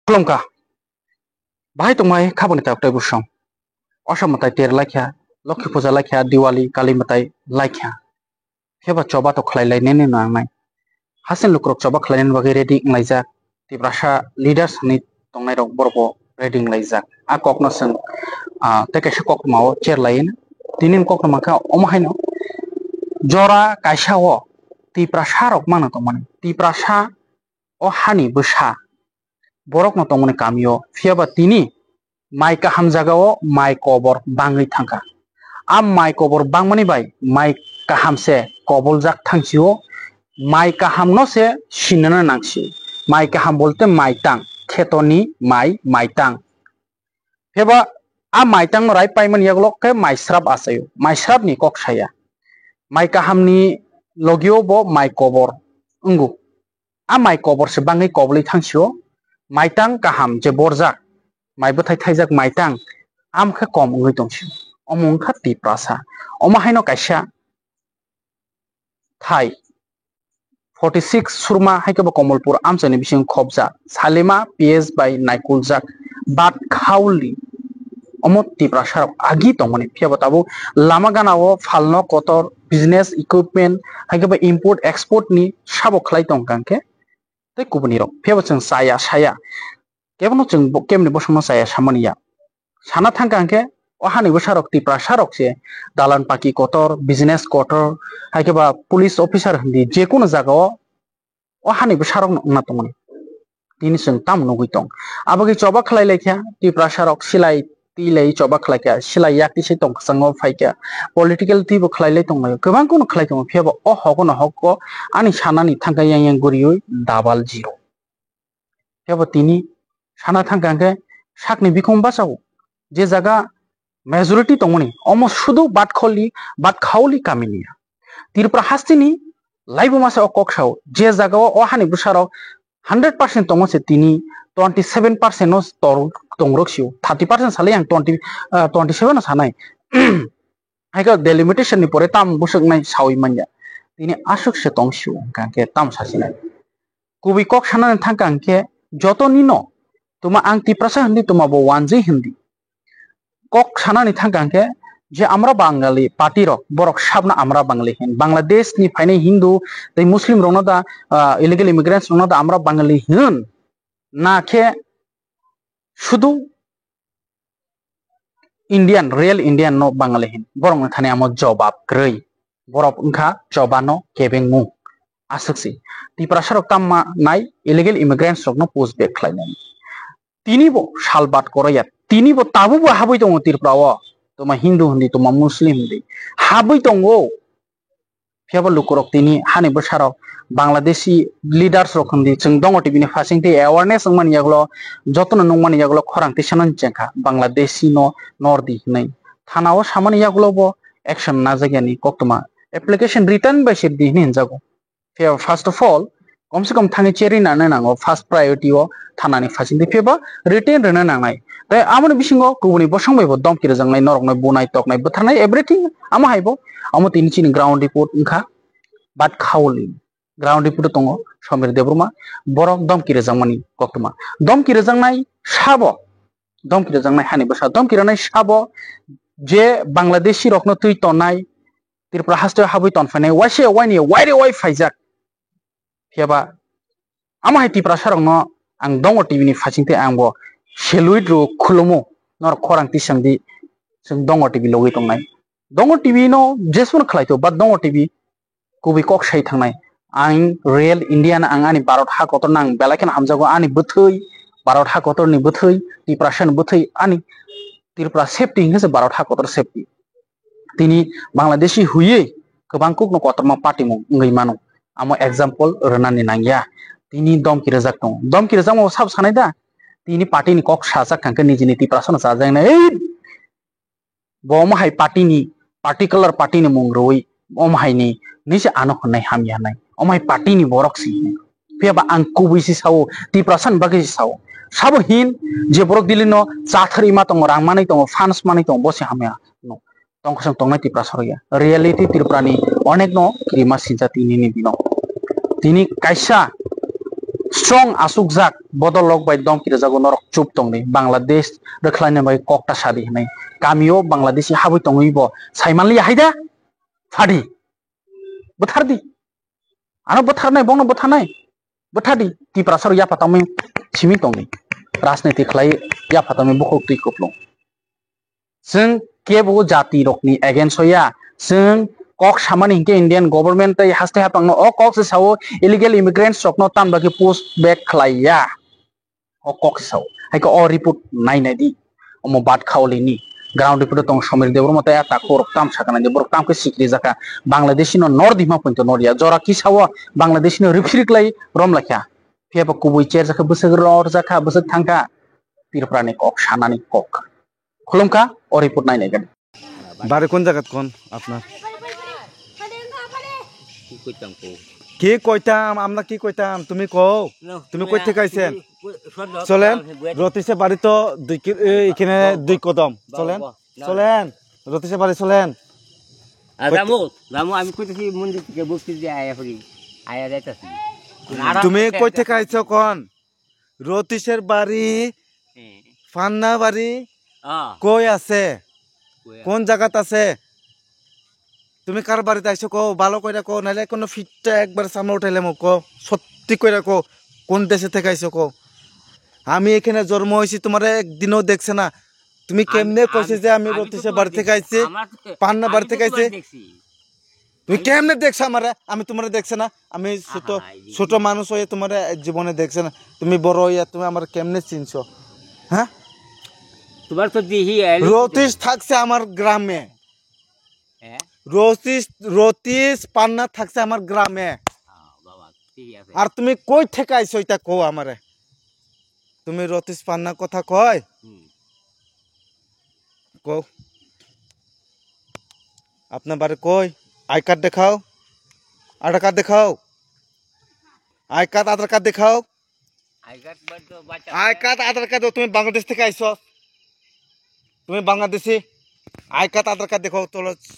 Klongka, bahai tongmai khaboni tak tai busong. Osam matai ter laikya, Lokhi Puja laikya, Diwali, Kali matai laikya. Pheba choba to khlai lai nene na nai. Hasen lukrok choba khlai nen bagi ready nglaijak. Ti brasha leaders ni tongnai rok borbo ready nglaijak. A kok no seng te kaisa kok mao chair lain. Tinin kok no maka omahaino jora kaisa o ti prasha rok mana tongmani. Ti prasha o hani bwsa borok no tongmani kamio pheba tini mai kaham jagao mai kobor bangai thangka am mai kobor bangmani bai mai kaham se kobol jak thangsiyo mai kaham no se sinana nangsi mai kaham bolte mai tang khetoni mai tang pheba a mai tang no rai paimani yaglok ke mai srap asayo mai srap ni kok saya mai kaham ni logio bo mai kobor ungu a mai kobor se bangai kobli thangsiyo mai tang kaham je borjak mai bethai thaijak mai tang am khe kom ungoi tongsi omong kha ti prasa oma haino kaisa thai 46 surma haikeba Komolpur amchani bising khobja salima ps by naikuljak bat khauli omo ti prasa agi tongmani phia batabu lama ganao phalno kotor business equipment haikeba import export ni sabo khlai tongkangke tei kubuni rok phia bachang saya kebono chung kemni bosongno saya samaniya sana thangkangke ohani bosarok ti prasarok se dalan paki kotor business kotor haikeba police officer hindi je kono jagao ohani bosarok na tongmani tini sung tam nugui tong abagi choba khlai lekha ti prasarok silai ti lei choba khlaika silai yakti se tong sango phaika political ti bo khlailai tongmai gobang kono khlai tong pheba o hogono hokko ani sanani thangka yang gurioi double zero pheba tini sana thangkangke sakni bikong basao je jaga majority tongmani almost sudu bat khauli kaminiya tirpra hastini laibo masa okoksao je jaga o hani busaro 100% tongose tini 27% no tongroksio 30% sale yang 27 no sanai haika delimitation ni pore tam busuk nai sawi manja tini asuk se tongsio kangke tam sasina kubi kok sana thangkangke joto nino tuma ang ti prasa hindi tuma bo wanji hindi kok sana ni thangkangke je amra bangali party rok borok sabna amra bangali hin bangladesh ni phaine hindu tei muslim rokno da illegal immigrants rokno da amra bangali hin na khe শুধু Indian real Indian no bangali hin borok na thane amo jobab grei borok ungkha jobano kebengmu asuksi ti prasarok tamma nai illegal immigrants rok no post back khlainai tini bo salbat koraya tini bo tabu bo habui tongo tirprao toma hindu hindi toma muslim hindi habui tongo pheba lukurok tini hani bosarok Bangladeshi leaders rok hindi chung dongo tv ni fasing te awareness ngmani yaglo jotno nongmani yaglo khorang tisanan chengkha Bangladeshi no nordi nei thanao samani yaglo bo action na jagani koktoma application return by ship di hin jago first of all komse kom thangi cheri na nango first priority o thanani fasing te pheba return rena nangai tai amoni bisingo kubuni bosong baibo domkire jangnai norok noi bunai toknai butharnai everything amo haibo amo tini chini ground report ungkha bat khauli ground report tongo Somir Debruma borok domkire jangmani koktoma domkire jangnai sabo domkire jangnai hani basa domkire nai sabo je Bangladeshi rokno tui tonai tirpra haste habui tonfanai waise waini waire wai faijak pheba amo hai tipra sarongno ang dongo tv ni fasingte angbo selui ro khulumo nor khorang tisangdi sung dongo tv logi tongnai dongo tv no jesmun khlaito ba dongo tv kubi kok sai thangnai ang real Indian ang ani barot ha kotor nang belaken hamjago ani buthoi barot ha kotor ni buthoi tiprasan buthoi ani tirpra safety hingse barot ha kotor safety tini Bangladeshi huye kobang kuk no kotor ma party mo ngai mano amo example renani nangya tini domki rejak tong domki rejak mo sab sanai da tini party ni kok sajak kangke nijini tiprasan sajak na ei bom hai party ni particular party ni mungroi om hai ni nise ano honai hamya nai om hai party ni borok si pheba ang kubi si sawo tiprasan bagi si sawo sabo hin je borok dilino chathari ma tong rang manai tong fans manai tong bosi hamya no tongkosang tongnai tiprasar ya reality tirprani onek no krima sinja tini ni dino tini kaisa strong asuk jak bodolok bai dom kira jago norok chup tongni Bangladesh rekhlaina bai kokta sadi hnai kamio Bangladeshi habui tongui bo saimanli haida phadi bothardi ano botharnai bongno bothanai bothadi ti prasar ya patami simi tongni राजनीति खलाई या फातमी बुखोक तुई कुपलुं जों केबो जाति रकनि against होया जों कक सामानि हिंके Indian government तै हास्ते हापांनो अ कक से सावो इलीगल इमिग्रेंट्स रकनो तान बाकी पोस्ट बैक खलाइया अ कक साव हाइको अ रिपोर्ट नायनायदि अमो बात खावलिनि ग्राउंड रिपोर्ट तंग समीर देवर मते या ताको रक्ताम साकाना दे बरक्ताम के सिक्रि जाका बांग्लादेशिनो नॉर्थ हिमा पइन्ट नोरिया जरा कि सावो बांग्लादेशिनो रिफ्रिकलाई रम लाखा फेबा कुबुइ चेर जाका बोसोर और जाका बोसोर थांका तिरप्रानि कक सानानि कक खुलुमका और रिपोर्ट नायनाय गन बारे कोन जागात कोन आपनार কি কইতাম আমরা কি কইতাম তুমি কও তুমি কই থেকে আইছেন চলেন রতিসে বাড়ি তো এখানে 2 কদম চলেন চলেন রতিসে বাড়ি চলেন রামু রামু আমি কইতেছি মন্দির থেকে বক্তি দিয়ে আয়া করি আয়া যাইতাছি তুমি কই থেকে আইছো কোন রতিসের বাড়ি ফান্না বাড়ি কই আছে কোন জায়গাত আছে তুমি কার বাড়িতে আইছো কো ভালো কইরা কো নাইলে কোন ফিটটা একবার সামনে উঠাইলে মো কো সত্যি কইরা কো কোন দেশে থেকে আইছো কো আমি এখানে জন্ম হইছি তোমারে একদিনও দেখছ না তুমি কেমনে কইছে যে আমি রতিসের বাড়ি থেকে আইছি পান্না বাড়ি থেকে আইছি তুমি কেমনে দেখছ আমারে আমি তোমারে দেখছ না আমি ছোট ছোট মানুষ হয়ে তোমারে জীবনে দেখছ না তুমি বড় হইয়া তুমি আমার কেমনে চিনছো হ্যাঁ তোমার তো দিহি রতিস থাকছে আমার গ্রামে রতিস পান্না থাকছে আমার গ্রামে আর তুমি কই থেকে আইছো এটা কো আমারে তুমি রতিস পান্না কথা কয় কো আপনার বাড়ি কই আই কার্ড দেখাও আধার কার্ড দেখাও আই কার্ড আধার কার্ড দেখাও আই কার্ড আধার কার্ড তুমি বাংলাদেশ থেকে আইছো তুমি Bangladeshi I card Aadhaar card দেখো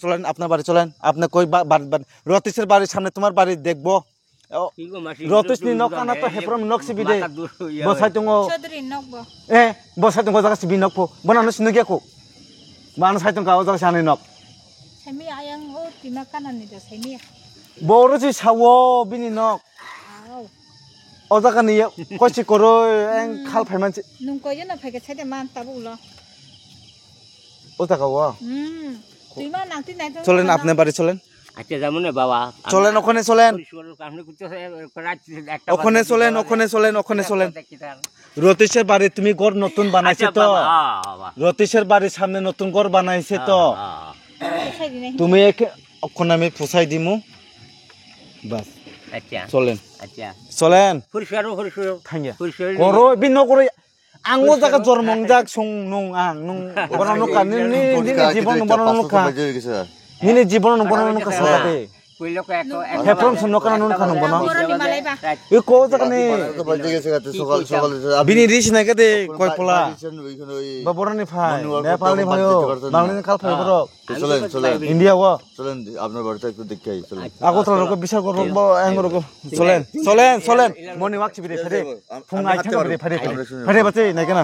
চলেন আপনার বাড়ি চলেন আপনি কই রতিসের বাড়ির সামনে তোমার বাড়ি দেখবো রতিস নি নকানা তো হেপ্রম নক সিবি দে বসাই তুঙ্গো চৌধুরী নকবো বসাই তুঙ্গো জায়গা সিবি নকবো বনানো সিনো গিয়াকো মান সাই তুঙ্গা ও জায়গা সানি নক সাইমি আয়াং ও তিমা কানানি দা সাইমি বড়জি সাও বিনি নক ও জায়গা নি কইছি করো এং খাল ফাইমানছি নুং কইজো না ফাইকে সাইদে মান তাবু ল ও জায়গা ওয়া তিমা নাতি নাই চলেন আপনার বাড়ি চলেন আচ্ছা যেমন বাবা চলেন ওখানে চলেন ওখানে চলেন ওখানে চলেন ওখানে চলেন রতিসের বাড়ি তুমি ঘর নতুন বানাইছে তো রতিসের বাড়ির সামনে নতুন ঘর বানাইছে তো তুমি ওখানে আমি পোছাই দিমু বাস আচ্ছা চলেন আচ্ছা চলেন ফুরফুর ফুরফুর থাঙ্গিয়া করো বিন করে আঙ্গো জায়গা জন্মং জাগ সং নং আং নং বনানো কানি নি জীবন বনানো কা নিনে জীবন বনানো কা সাথে কইলো ক এক হেপ্রম শুনো কানা নুন খানো বনা এ কো জানি সকাল সকাল বিনি রিস না কেতে কই পোলা বা বড়নি ভাই নেপালি ভাইও বাংলাদেশ কাল ভাই বড় চলেন চলেন ইন্ডিয়া ওয়া চলেন আপনার বাড়িতে একটু দেখে আই চলেন আগতরা রক বিচার করব এঙ্গর রক চলেন চলেন চলেন মনি ওয়াক চিবি ফেরে ফুং আই থাকা ফেরে ফেরে বাতে নাই কেনা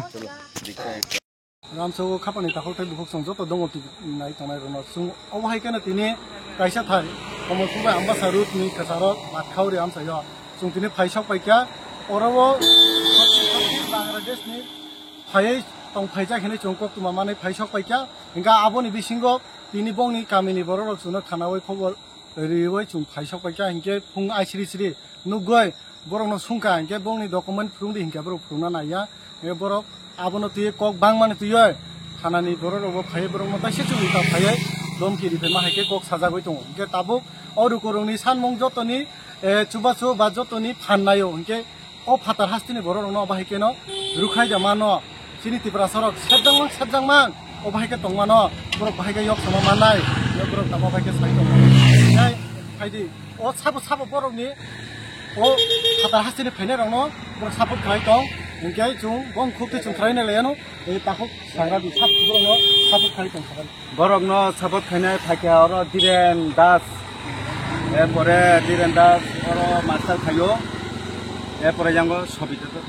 रामसौ खापानि ताखौथाय बुहुक संजो तो दङ नाय तनाय रनो सुं अबहाय केना तिनि कायसा थाय कमलकुबा आम्बासारुत नि कसारो माथावरि आमसायो सुं तिनि फाइसाव पाइका अरावो बांग्लादेश नि फायै तं फाइजा खेने चंकक तुमा माने फाइसाव पाइका इंगा आबोनि बिसिंगो तिनि बंनि कामिनि बररक सुनो खानावै खबर रिवै सुं फाइसाव पाइका हिंके फुं आइसिरि सिरि नुगय बरनो सुंका हिंके बंनि डकुमेन्ट फुंदि हिंके बर फुंना नाया ए बरक आबोनो तुये कक बांग माने तुये खानानि बररबो फायै बरक मताइसे चुबिता फायै दमकिरिफाय माहायके कक साजागै दङ हिंके ताबुक अरुकरंनि सानमं जतनि चुबाचु बा जतनि फाननायो हिंके अ फातार हास्तिनि बररनो बाहायकेनो रुखाय जामानो सिनि तिप्रा सरक सेबजांमां अबाहायके तंमानो बरक बाहायके yok sama manai yo बरक तामा बाहायके साइ दङ नाय फायदि अ साबो बरकनि अ फातार हास्तिनि फायनाय रंनो बरक साबो खाय दं हिंके जुं गं खुबति जुं थ्रायना लायानो ए ताखौ सांगा दि साब बरकनो साबो खाय दं साबन बरकनो साबो खायनाय फायके अर दिरेन दास এরপরে ধীরেন দাস ওর মাস্টার খাইও এরপরে যাবো সবিতা তো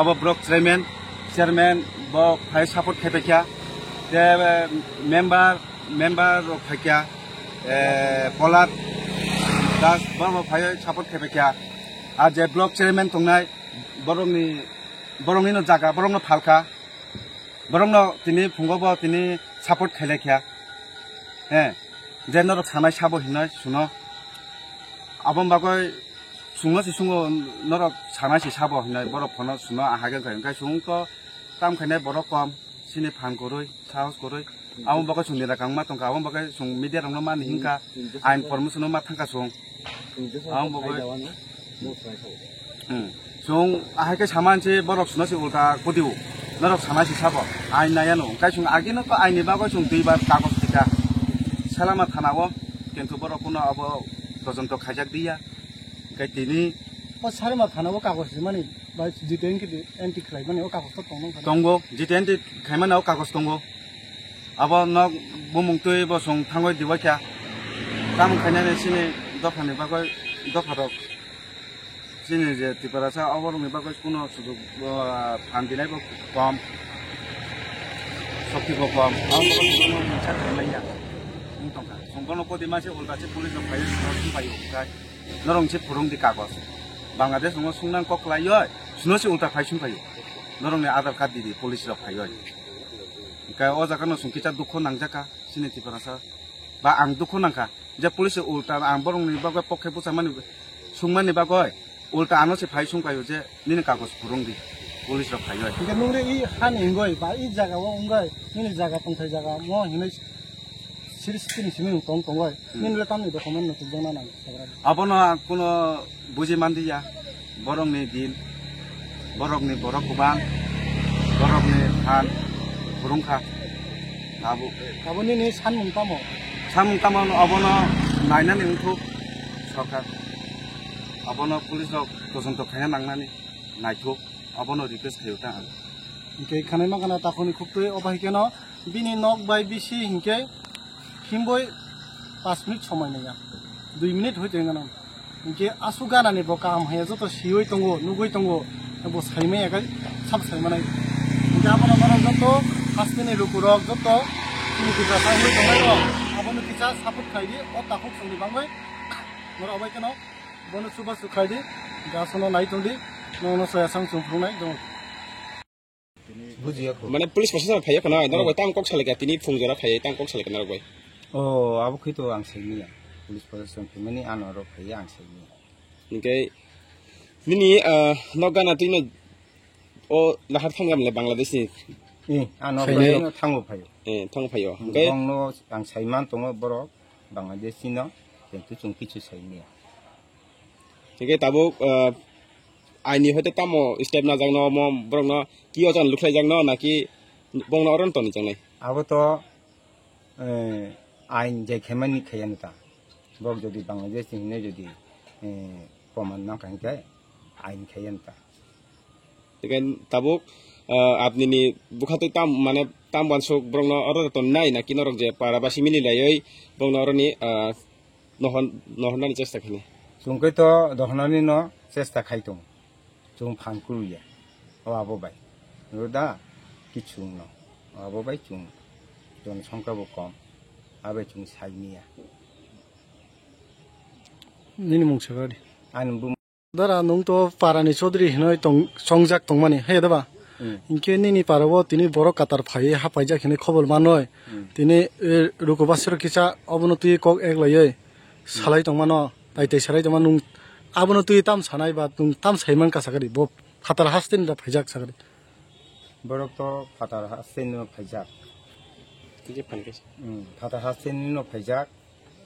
আবার ব্লক চেয়ারম্যান ব ফাই সাপোর্ট খেপেখিয়া যে মেম্বার ফাইকিয়া পলাদ দাস ব ফাই সাপোর্ট খেপেখিয়া আর যে ব্লক চেয়ারম্যান তংনাই বরংনি জায়গা বরংনো ফালকা বরংনো তিনি ফুঙ্গব তিনি সাপোর্ট খেলেখিয়া হ্যাঁ যে নরক সানাই সাবো হিনয় শুনো আবম বাগৈ सुङो से सुङो नरक साना से साबो हिनाय बरफ फनो सुनो आहागेन खाय ओंखाय सुंको ताम खायनाय बरफ कम सिनि फान करय साहस करय आउं बागै सुंनि राखांमा तंका आउं बागै सुं मिडिया रंनो मा हिंका आइन परमिशन मा थांका सुं आउं बागै सुं आहागे सामानसे बरफ सुनो से उल्टा कोदिउ नरक साना से साबो आइन नायानो ओंखाय सुं आगिनो को आइनि बागै सुं दुइबार कागज टिका सालामा थानावो किन्तु बरफ कुनो अब तजन्त खायजाक दिया তিনি সারে মা থানাবো কাগজ মানে বা জিতেন কি এন্টি খাই মানে ও কাগজ তো দङ जिते एन्टि खायमानाव कागज दङ अब न बुमुंतुय बसं थांगय दिवाख्या ताम खायनानै सिनि दखाननि बागै दखाराव सिनि जे तिपारासा अबरनि बागै कुनो सुजुग फान्दिनायबो कम शक्तिबो कम आउनो मोनसे खायनाया मुंतंका संगनो कदि मासे उल्टासे पुलिस फायो फायो ओमफ्राय नरंसे फुरुंदि कागज बांलादेश नङा सुंनां कक्लायो सुनोसे उल्टा फायसुं फायो नरंनि आधार कार्ड दिदि पुलिस रा फायो ओमफ्राय अ जागानो सुंकिचा दुख नांजाका सिनायथि फरासा बा आं दुख नांका जे पुलिस उल्टा आं बरंनि बागै पखे पुसा माने सुंमानि बागै उल्टा आनोसे फायसुं फायो जे निनि कागज फुरुंदि पुलिस रा फायो কিন্তু নুরে ই হান ইংগই বা ই জায়গাও অঙ্গই নিনি জায়গা পন্থাই জায়গা ম হিनै সিরিসতিনি সিমি তং তংগই নিনলে তামনি ডকুমেন্ট নতুন জনা নাং আবনো কোনো বুঝি মান্দিয়া বরংनि दिन बरफनि बरफ गोबां बरफनि फान फुरुंखा आबो আবনি নি সান মুংতামো सामुंतामानो अबनो नायनानै उंथु सरकार अबनो पुलिस तजन्त खायना नांनानै नायथु अबनो रिक्वेस्ट खायता हिंके खानाय मागाना ताखोनि खुबतै अबाहिकेनो बिनि नक बाय बिसि हिंके हिमबय 5 मिनिट समय नया 2 मिनिट होइते ना हिंके आसु गानानि बका आम हाया जतो सियै तंगो नुगै तंगो बो साइमे एगाय साब साइमानाय हिंके आबनो नरम जतो फासनि रुकुरक जतो किनि किसा साइमै तंगाय आबनो किसा सापोर्ट खायदि अ ताखौ संनि बांगै नर अबायकेनो बनो सुबा सुखायदि गासनो नायतंदि ननो सयासां सुंफ्रुनाय दं মানে পুলিশ প্রশাসন ফাইয়া কোনা নরগয় তাং কক সালেকা তিনি ফুংজরা ফাইয়া তাং কক সালেকা নরগয় ও আবো খৈতো আং সাইনিয়া পুলিশ প্রশাসন ফিমানি আনর ফাইয়া আং সাইনিয়া নিকে নিনি নগানা তিনো ও লাহার থাঙ্গামলে বাংলাদেশনি আনর ফাইয়া থাঙ্গো ফাইয়া থাঙ্গো ফাইয়া বংনো আং সাইমান দङ बर' বাংলাদেশিনো কিন্তু जों কিছু সাইনিয়া নিকে তাবো आइनि हयतो तामो स्टेप ना जांनो म ब्रंनो कि अजन लुखलाय जांनो नाकि बंनो अरन तनि जांनाय आबो तो आइन जे खेमानि खयानता बक जदि बांलादेश हिने जदि प्रमाण ना कांके आइन खयानता लेकिन ताबो आपनि नि बुखाते ताम माने ताम बानसो ब्रंनो अरन तन नाय नाकि नरक जे पाराबासि मिनि लायै बंनो अरनि नहननानि चेष्टा खाने जोंकै तो दहनानि न चेष्टा खायतं जों फानकुरुया आबोबाय रोदा किछु न आबोबाय जों जनसंख्याबो कम आबे जों साइनिया निनि मुंसगारि आन बु दारा नों तो पारानि चौधुरी हिनै तं संजाक तंमानि हे दाबा इनके निनि पारावो तिनि बर' कातार फायै हापायजाक हिनै खबर मानय तिनि रुकुबासर किसा अबनति कक एकलायै सालाय तंमानो ताइताय साराय तंमान नुं आबनो तुई ताम सानाय बा तुम ताम साइमान का सागरि बो फातार हास्तिन दा फाइजाक सागरि बरक तो फातार हास्तिन न फाइजाक तिजे फानकेस फातार हास्तिन न फाइजाक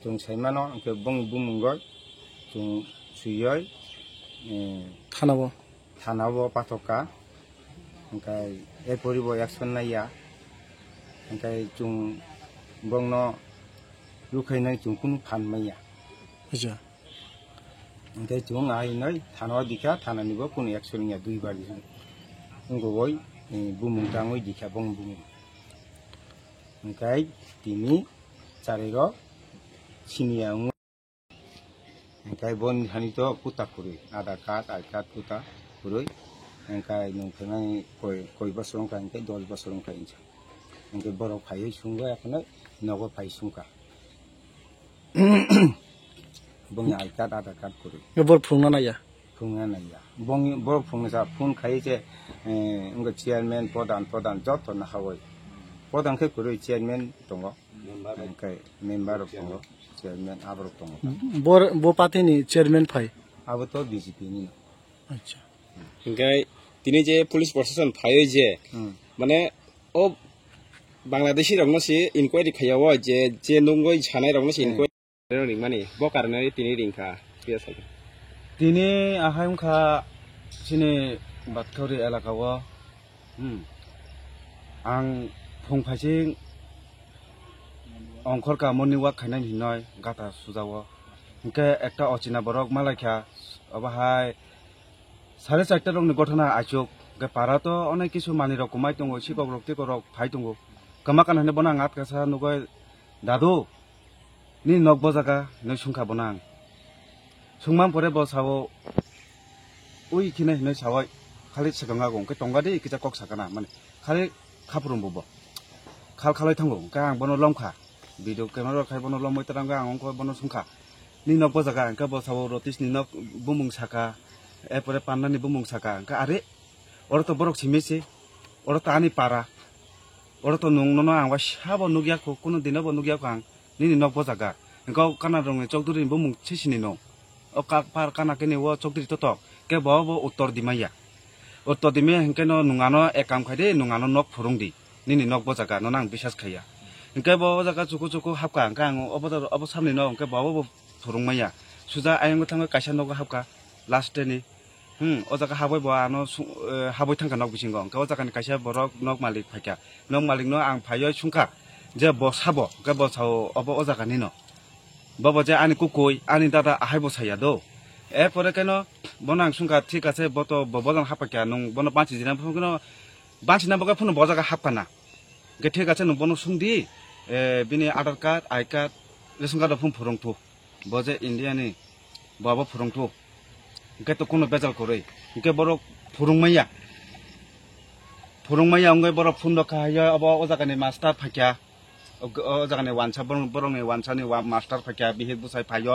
जों साइमानो अंके बं बुमुंगय जों सुयै थानाबो पाथका ओंखाय ए परिबो एक्सन नाया ओंखाय जों बंनो लुखैनाय जों कुनु फानमाया आजा ओंखाय जों आइनै थानाव दिखा थानानिबो कुनु एक्सननिया दुइबार जों गय बुमुंदाङै दिखा बं बुमुं ओंखाय तिनि चारेर सिनिया Kai bon hani to puta kuri. Ada kat, ai kat puta kuri. Kai nung kenai koi basong kai kai 10 basong kai incha. Kai borok phai sunga yakna nogo phai sunga. Bong ai kat ada kat kuri. বর ফুংনা Naiya Funga na ya. Bong borok funga sa fun khai je unga chairman prodan jot na hawai. Prodan kai kuri chairman tongo. Kai member of tongo. Chairman abro tongo. বো পাতিনি chairman ফাই Abo to BJP ni. আচ্ছা ओमफ्राय दिनै जे police प्रशासन फायो जे माने ओ बांलादेशी रंनो से इनक्वायरि खायाव जे नंगै सानाय रंनो से इनक्वायरि रिं माने ब कारणे तिनि रिंखा पियास Tini aham kha sini batkauri elakawa ang phungphasing ongkhor ka moni wak khainai hinoi gata sujawo ke ekta ochina borok malaikha abahai 4:30 rokni gotona achuk ke para to onai kisu mani rok kumai tongo sikok rok tikorok phai tongo kamakan hane bonang at kasa nugoi dadu ni nokbo jaga noi sungkha bonang sungman pore bo sawo ui kine hinoi sawai khali sekonga gong ke tonga de ikija kok sakana mane khali khaprum bo khal khalai thango ka ang bono lomkha video camera khai bono lomoi taranga ang ko bono sungkha ni nokbo jaga ang ka bo sawo rotis ni nok bumung saka epore panna ni bumung saka ka are oro to borok simisi oro to ani para oro to nung no ang wa sabo nugya ko kuno dino bo nugya ko ang ni nokbo jaga ko kana rong chokduri bumung chisini no o ka par kana kene wo chokduri to ke bo bo uttor dimaya hengke no nungano ekam khaide nungano nok phurungdi nini nok bo jaga no nang bisas khaya hengke bo jaga chuku hapka angka ang obo samni no hengke bo phurungmaya suja ayang thang kaisa nok hapka last day ni o jaga haboi bo ano haboi thangka nok bisingo hengke o jaga ni kaisa borok nok malik phakya nok malik no ang phayoi sungka je bo sabo ke bo sao obo o jaga ni no bobo je ani kukoi ani dada ahai bo saya do এরপরে কেন বনাং সুঙ্কা ঠিক আছে বত ববজন হাপাকিয়া নং বন পাঁচি দিনা phone বাঁচি না বকা ফোন বজাকা হাপানা গে ঠিক আছে নং বন সুংদি বিনি Aadhaar card I card ration card phone ফুরংথু বজে ইন্ডিয়ানি বাবা ফুরংথু গে তো কোনো বেজাল করে গে বড় ফুরংমাইয়া অঙ্গই বড় ফোন রক্ষা হয় অব ও জায়গানি মাস্টার ফাকিয়া ও জায়গানি ওয়ানসা বরংনি ওয়ানসানি মাস্টার ফাকিয়া বিহিত বুসাই ফাইয়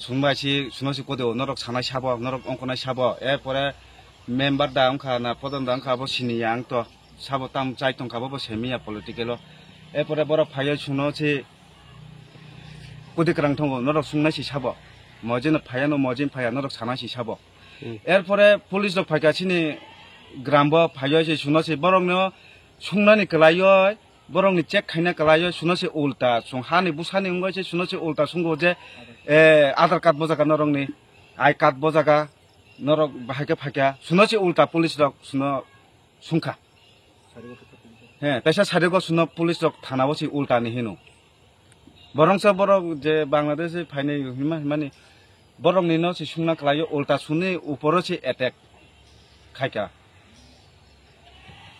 sunbaisi sunosi kode norok sanai sabo norok ongkonai sabo erpore member da ongkha na podon da ongkha bo sini yang to sabo tam chai tong ka bo semia political erpore boro phaiyo sunosi kode krang thongo norok sungnai si sabo mojin phayano mojin phaya norok sanai si sabo erpore police rok phaika sini grambo phaiyo si sunosi borong no sungnani klayo borong ni check khaina klayo sunosi ulta sunghani busani ongoi se sunosi ulta sungo je Aadhaar card বজাকা নরং নি I card বজাকা নরক বাহাকে ফাঁকা শুনছি উল্টা police rock শুন সুংখা হ্যাঁ পেশা সারিগ শুন police rock থানা বসি উল্টা নি হেনু বরংস বরক যে বাংলাদেশে ফাইনে হিমানি বরং নি নো সি সুংনা ক্লাইও উল্টা শুনে উপরও সি অ্যাটাক খাইকা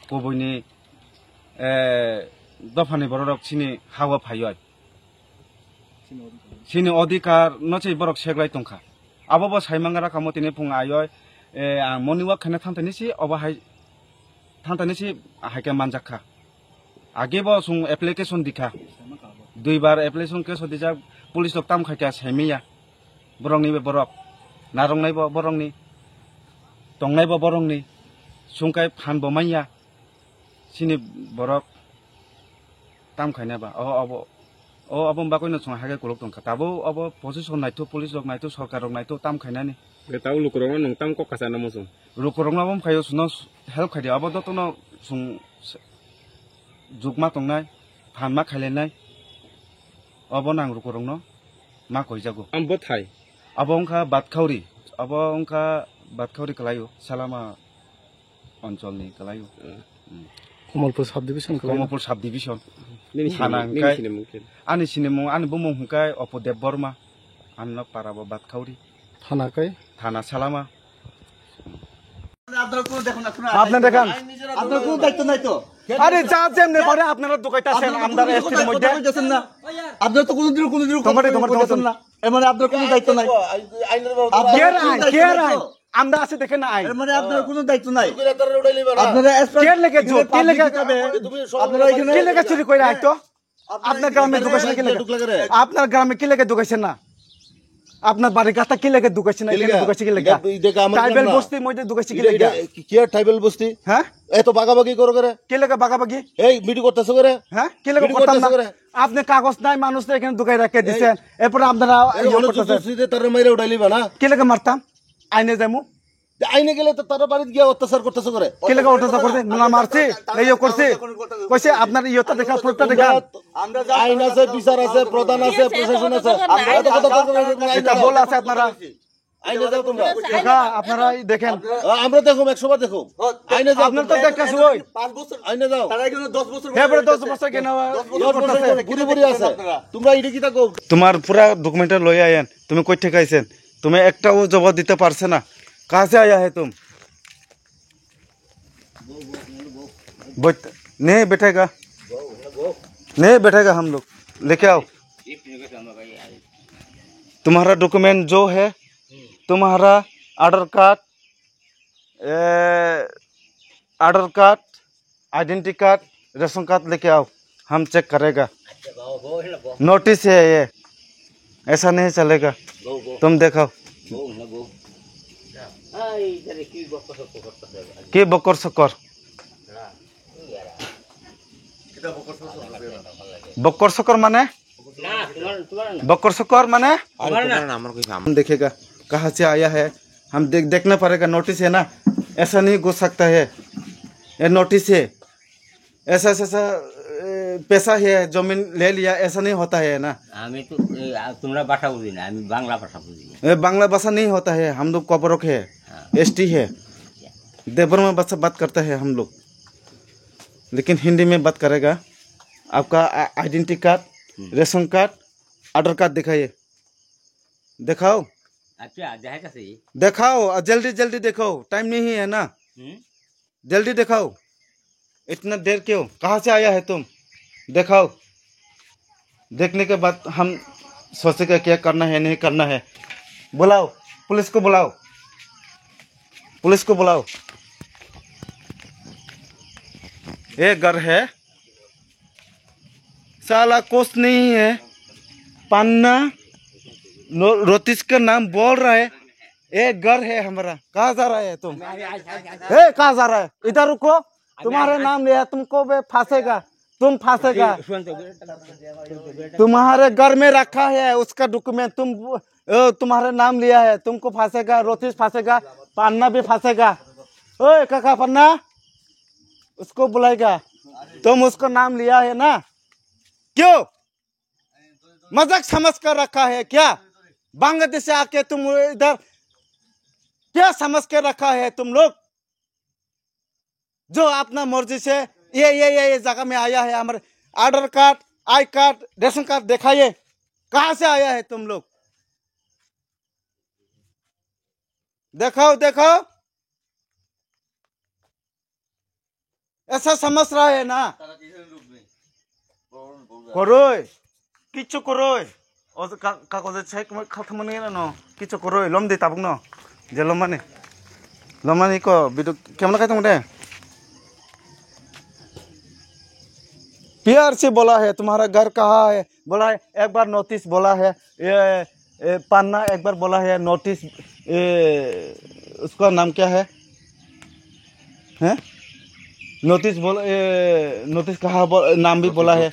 কবইনি দফানি বরক সিনি হাওয়া ফাইয় sini odikar nochi borok seglai tongkha abo saimangara kamo tini phung ayo ang moniwa khana thantani si oba hai thantani si haike manjakha age bo sung application dikha duibar application ke sodija police lok tam khaika saimiya borong ni borok narong nai bo borong ni tongnai bo borong ni sungkai phan bo maiya sini borok tam khaina ba o abom bakoi no songa hage kolok tong katabo abo position naito police rok naito sarkar rok naito tam khainani getau lukurong nong tam ko kasana mosung lukurong abom khayo suno help khadi abo to no sung jukma tongnai phanma khailenai abo nang lukurong no ma koi jago am bothai abo ongkha batkauri kalayo salama অঞ্চলনি kalayo Kamalpur sub division Kamalpur sub division hanangkai ani sinimung ani bumung hungkai opodeb borma anno parabo batkauri থানাকাই থানা সালামা আপনি দেখেন আপনার কোনো দায়িত্ব নাই তো আরে যা যেমনে পারে আপনারা দোকাইতাছেন আমদার এসটির মধ্যে আপনার তো কোনোদিন তোমার এর মানে আপনার কোনো দায়িত্ব নাই কে আইন কে আইন আমরা আছে দেখেন না আইন এর মানে আপনার কোনো দায়িত্ব নাই আপনারা কে লেগে জোর কে লেগে আপনারা এখানে কে লেগে চুরি করে আইতো আপনার গ্রামে ঢুকাইছেন কে লেগে আপনার গ্রামে কে লেগে ঢুকাইছেন না আপনার বাড়ির গাতা কে লেগে ঢুকাইছেন না এখানে ঢুকাইছে কি লেগে ট্রাইবেল বস্তি মধ্যে ঢুকাইছে কি লেগে কি আর ট্রাইবেল বস্তি হ্যাঁ এত বাগাবাগি করো করে কে লেগে বাগাবাগি এই মিটিং করতেছো করে হ্যাঁ কে লেগে করতাম না আপনি কাগজ নাই মানুষ এখানে ঢুকাই রেখে দিয়েছেন এরপরে আপনারা তার মাইরে উঠাইলিবা না কে লেগে মারতাম আইনে যামু আইনে গেলে তো তারা বাড়িতে গিয়ে অত্যাচার করতেছো করে কে লেগে অত্যাচার করছে না মারছে এইও করছে কইছে আপনার ইয়টা দেখা প্রুফটা দেখা আইন আছে বিচার আছে প্রধান আছে প্রশাসন আছে এটা বল আছে আপনারা আইনে যাও তোমরা দেখা আপনারা দেখেন আমরা দেখো 100 বার দেখো আইনে যাও আপনার তো দেখাছ ওই 5 বছর আইনে যাও তারা এখানে 10 বছর এবারে 10 বছর কেন বুড়ি বুড়ি আছে তোমরা এটা কি থাকো তোমার পুরা ডকুমেন্ট লই আয়েন তুমি কই থেকে আইছেন তুমি একটাও জবাব দিতে পারছে না कहाँ से आया है तुम नहीं बैठेगा नहीं बैठेगा हम लोग लेके आओ तुम्हारा डॉक्यूमेंट जो है तुम्हारा Aadhaar card identity card ration card लेके आओ हम चेक करेगा नोटिस है ये ऐसा नहीं चलेगा तुम देखो কি বকর সকর बक्कर सकर माने बक्कर सकर माने हम देखेगा कहाँ से आया है हम देखना पड़ेगा नोटिस है ना ऐसा नहीं घुस सकता है ये नोटिस है ऐसा ऐसा पैसा है जमीन ले लिया ऐसा नहीं होता है ना আমি তো তোমরা ভাষা বুঝি না আমি বাংলা ভাষা বুঝি ये बांग्ला भाषा नहीं होता है हम लोग कबरक है एसटी है देवर में बात करता है हम लोग लेकिन हिंदी में बात करेगा आपका आइडेंटिटी कार्ड रेशन कार्ड आधार कार्ड दिखाइए दिखाओ আচ্ছা যাই কাছে दिखाओ जल्दी जल्दी दिखाओ टाइम नहीं है ना जल्दी दिखाओ इतना देर क्यों कहाँ से आया है तुम दिखाओ देखने के बाद हम सोचेगा क्या करना है नहीं करना है बुलाओ पुलिस को बुलाओ पुलिस को बुलाओ ये घर है साला कुछ नहीं है पन्ना रोतिस का नाम बोल रहा है एक घर है हमारा कहाँ जा रहा है तुम कहाँ जा रहा है इधर रुको तुम्हारे नाम लिया तुमको फांसेगा तुम फांसेगा तुम्हारे घर में रखा है उसका डॉक्यूमेंट तुम्हारे नाम लिया है तुमको फांसेगा रोतिस फांसेगा पन्ना भी फांसेगा ओए काका पन्ना उसको बुलाएगा तुम उसको नाम लिया है ना क्यों मजाक समझ कर रखा है क्या बांग्लादेश से आके तुम इधर क्या समझ के रखा है तुम लोग जो अपना मर्जी से ये जगह में आया है हमारे Aadhaar card I card ration card दिखाइए कहाँ से आया है तुम लोग देखाओ देखाओ ऐसा समझ रहा है ना करोय किच्छु करोय कागज छाई खाथमने न किच्छु करोय लम दे ताबुक न जे लमाने को बिदु केमन खाइतों दे प्यार से बोला है तुम्हारा घर कहाँ है बोला है एक बार नोटिस बोला है ये पन्ना एक बार बोला है नोटिस उसका नाम क्या है हैं नोटिस बोला नोटिस कहा नाम भी बोला है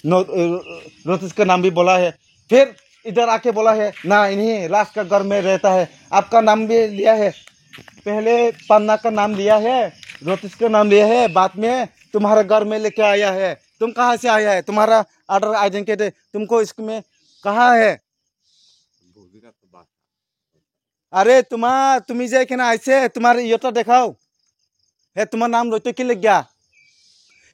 नोटिस का नाम भी बोला है फिर इधर आके बोला है ना इन्हीं लास्ट का घर में रहता है आपका नाम भी लिया है पहले पन्ना का नाम लिया है नोटिस का नाम लिया है बाद में तुम्हारा घर में लेके आया है तुम कहाँ से आया है तुम्हारा आधार आइडेंटिटी तुमको इसमें कहाँ है अरे तुम्हें जे क्या ऐसे तुम्हारे योटा दिखाओ है तुम्हारा नाम लोग तो की लग गया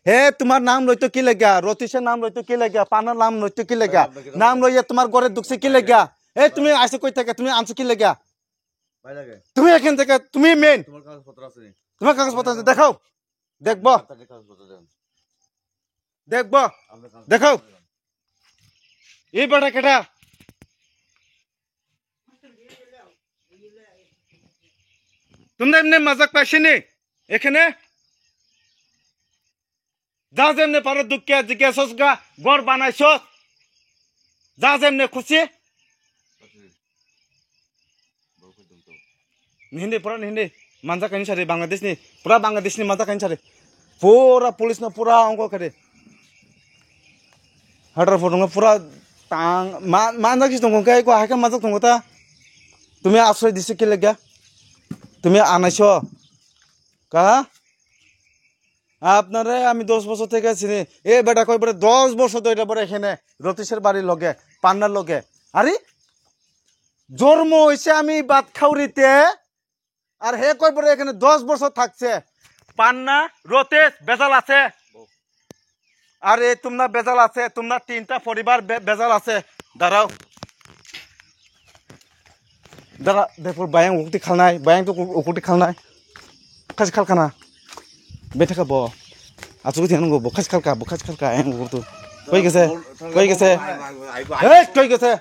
है तुम्हारा नाम लोग तो की लग गया रोटी से नाम लोग तो की लग गया पाना नाम लोग तो की लग गया नाम लो ये तुम्हारे गोरे दुख से की लग गया है तुम्हें ऐसे कोई था तुम्हें आंसर की लग गया तुम्हें एक तुम्हें मेन तुम्हें कागज पत्र दिखाओ देखबो देखबो देखो ये बड़ा केटा তোমরা এমনি মজাক পাইছিনি এখানে যা যেমনি পারো দুঃখে জিজ্ঞাসা গা গড় বানাইছ যা যেমনি খুশি हिंदी पूरा हिंदी मांजा कहीं सारे बांग्लादेश नहीं पूरा बांग्लादेश नहीं मांजा कहीं सारे पूरा पुलिस ने पूरा अंको करे हटर फोटो में पूरा टांग मांजा किस तुमको क्या को आके मांजा तुमको ता तुम्हें आश्रय दिसे के लग गया तुम्हें आना शो कहा আপনারে আমি 10 বছর থেকে চিনি এ বেটা কই বড় 10 বছর ধরে বড় এখানে রতিশের বাড়ির লগে পান্নার লগে আরে জন্ম হইছে আমি বাতখাউরিতে আর হে কই বড় এখানে 10 বছর থাকছে পান্না রতেশ বেজাল আছে আরে তোমরা বেজাল আছে তোমরা তিনটা পরিবার বেজাল আছে দাঁড়াও দাঁড়া দেখো বায়াং উকুটি খালনাই বায়াং তো উকুটি খালনাই কাজ খালকানা বেটা খাবো আজকে ধ্যান গো বখাস খালকা এং উকুটো কই গেছে এই কই গেছে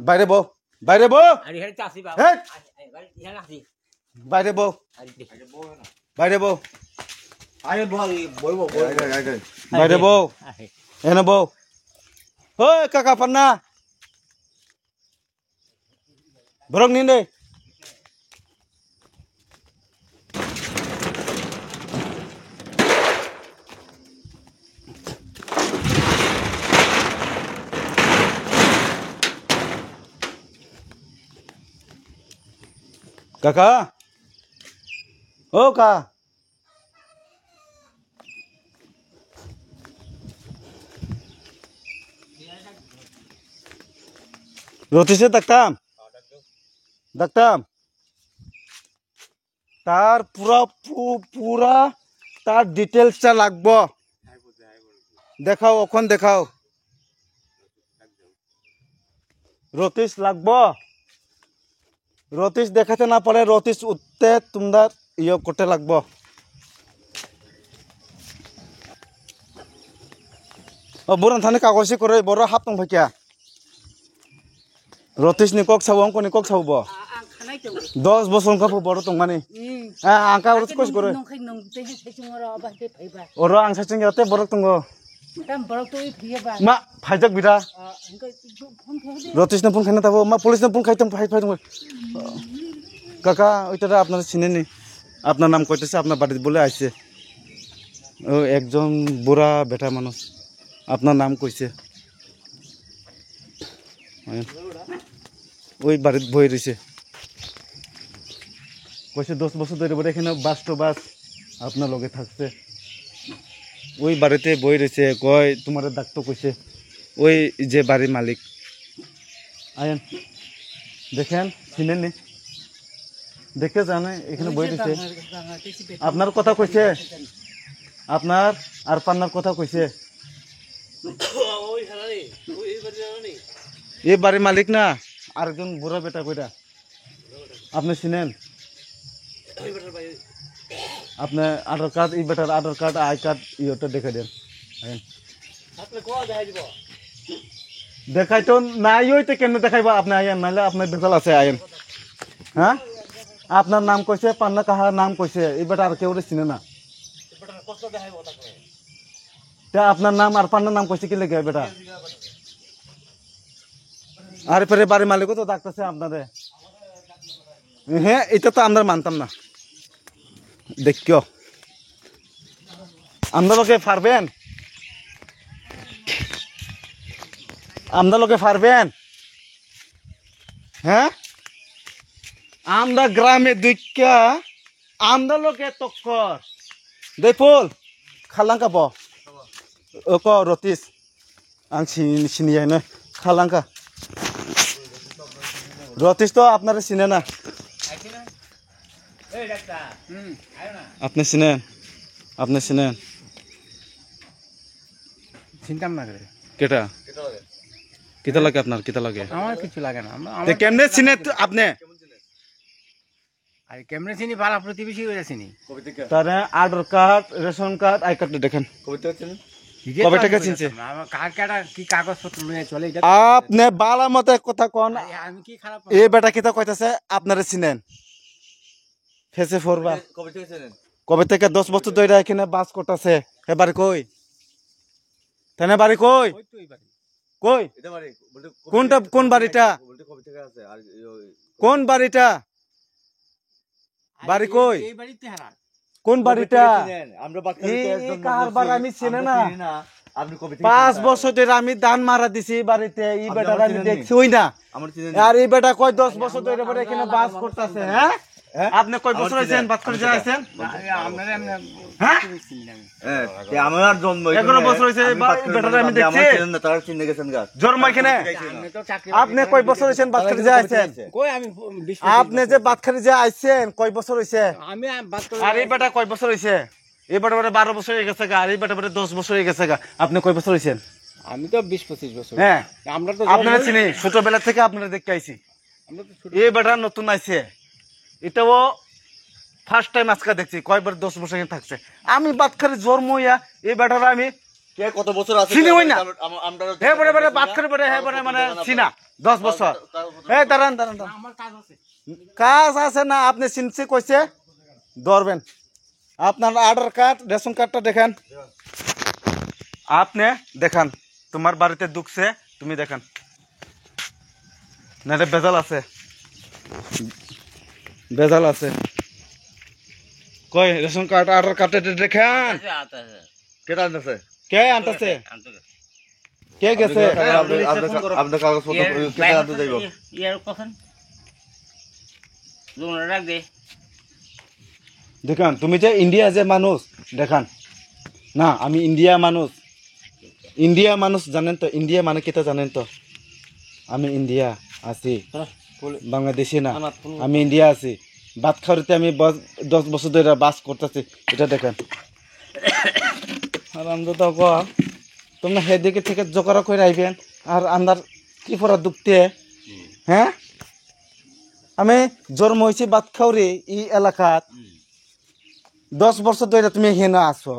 বাইরে বউ আরে হেরে চাষি বাবা হেই! ইহান আসি বাইরে বউ বাইরে বউ আয় বইবো বাইরে বউ এনে বউ ওই কাকা পান্না বরং নিন দে কাকা ও কা রতিশে দেখতাম তার পুরা তার ডিটেলসটা লাগবো দেখাও ওখান দেখাও রতিশ লাগবো রতিশ দেখাতে না পারে রতিশ উঠতে তোমরা ইয়ে করতে লাগবো বুড়ান থানে কাগজে করে বড় হাত দं ভাইকিয়া রতিশ নি কক সাবো অঙ্ক নি কক সাবো 10 বছর কাপু বড় দं মানে আঙ্কা রস কইস করে ওর আং সাইচিং ইয়াতে বড় দं মা ফাইজাক বিরা রতিশ না ফোন খাইনা তাবো মা পুলিশ না ফোন খাইতাম ফাই দं কাকা ওইটা আপনারা চিনেনি আপনার নাম কইতেছে আপনার বাড়িতে বলে আইছে ও একজন বুড়া বেটা মানুষ আপনার নাম কইছে ওই বাড়িতে বই রয়েছে কইছে 10 বছর ধরে বলে এখানে বাস আপনার লগে থাকছে ওই বাড়িতে বই রয়েছে কয় তোমার ডাক্তার কইছে ওই যে বাড়ির মালিক আয়েন দেখেন চিনেননি দেখে জানে এখানে বই রয়েছে আপনার কথা কইছে আপনার আর পান্নার কথা কইছে এই বাড়ির মালিক না আরেকজন বুড়া বেটা কইরা আপনি চিনেন আপনি আধার কার্ড এই better Aadhaar card I card ইয়েটা দেখে দেন দেখাই তো নাই ওইতে কেন দেখাইবা আপনি আয়েন নাহলে আপনার বেতাল আছে আয়েন হ্যাঁ আপনার নাম কইছে পান্না কাহার নাম কইছে এই বেটা আর কেউ চিনে না আপনার নাম আর পান্নার নাম কইছে কি লেগে বেটা আর পরে বাড়ির মালিকও তো ডাকতেছে আপনাদের হ্যাঁ এটা তো আমরা মানতাম না দেখিও আমরা লোকে পারবেন হ্যাঁ আমরা গ্রামে দুইকা আমরা লোকে তক্কর দেপুল খালাঙ্কা ব ক রতিশ আং চিনিয়াই নয় খালাঙ্কা রতিশ তো আপনারা চিনে না আপনি চিনেন চিন্তাম না কেটা কিতা লাগে আপনার কিতা লাগে আমার কিছু লাগে না কেমনে চিনে আপনি আর কেমনে চিনি পাড়া প্রতিবেশী হয়ে চিনি তারে Aadhaar card ration card I card দেখেন কবে টাকা চিনছে কার কাটা কি কাগজপত্র লয়ে চলে আপনি বালা মতে কথা কোন আমি কি খারাপ এ বেটা কিতা কইতাছে আপনারা চিনেন ফেসে ফোরবা কবে থেকে 10 বছর ধরে এখানে বাস করতেছে হে বাড়ি কই তেনে বাড়ি কই কই কোনটা কোন বাড়িটা কোন বাড়িটা বাড়ি কই কোন বাড়িটা এই কার বাড়ি আমি চিনি না 5 বছর ধরে আমি দান মারা দিছি এই বাড়িতে এই বেটা আমি দেখছি ওই না আর এই বেটা কয় 10 বছর ধরে পরে এখানে বাস করতেছে হ্যাঁ আপনি কয় বছর হইছেন বাস করে যাইছেন হ্যাঁ আমার জন্ম 11 বছর হইছে বেটা আমি দেখছি তারা চিনে গেছেন গা জন্ম এখানে আপনি কয় বছর হইছেন বাস করে যাইছেন কই আমি আপনি যে বাত খালি যে আইছেন কয় বছর হইছে আমি বাত করে আর এই বেটা কয় বছর হইছে এই বেটা 12 বছর হয়ে গেছে গা আর এই বেটা 10 বছর হয়ে গেছে গা আপনি কয় বছর হইছেন আমি তো 20-25 বছর হ্যাঁ আমরা তো আপনারা চিনি ছোটবেলা থেকে আপনারা দেখতে আইছি এই বেটা নতুন আইছে এটাও ফার্স্ট টাইম আজকে দেখছি কয়বার 10 বছর এখানে থাকছে আমি বাত খালি জন্ম হইয়া এই বেটারা আমি কে কত বছর আছে চিনি হই না আমরা হে বড় বড় বাত খালি বড় হে বড় মানে চিনা 10 বছর হে দাঁড়ান দাঁড়ান আমার কাজ আছে কাজ আছে না আপনি চিনছে কইছে ধরবেন আপনার আধার কার্ড রেশন কার্ডটা দেখেন আপনি দেখান তোমার বাড়িতে ঢুকছে তুমি দেখান না রে বেজাল আছে বেজাল আছে কই রেশন কার্ড আধার কার্ড দেখেন কেটা আনছে কে আনতেছে কে গেছে আপনার কাগজপত্র কেটা আনতে যাইব ইয়ার কখন জোন রাখ দে দেখান তুমি যে ইন্ডিয়া যে মানুষ দেখান না আমি ইন্ডিয়া মানুষ জানেন তো ইন্ডিয়া মানে কেটা জানেন তো আমি ইন্ডিয়া আছি বাংলাদেশি না আমি ইন্ডিয়া আছি ভাত খাওয়াতে আমি 10 বছর ধরে বাস করতেছি এটা দেখেন আর আমরা তো তোমরা সেদিকে থেকে জোগাড় করে আইবেন আর আন্দার কি পড়া দুঃখতে হ্যাঁ আমি জন্ম হয়েছি ভাত খাওয়ারে এই এলাকাত 10 বছর ধরে তুমি এখানে আছো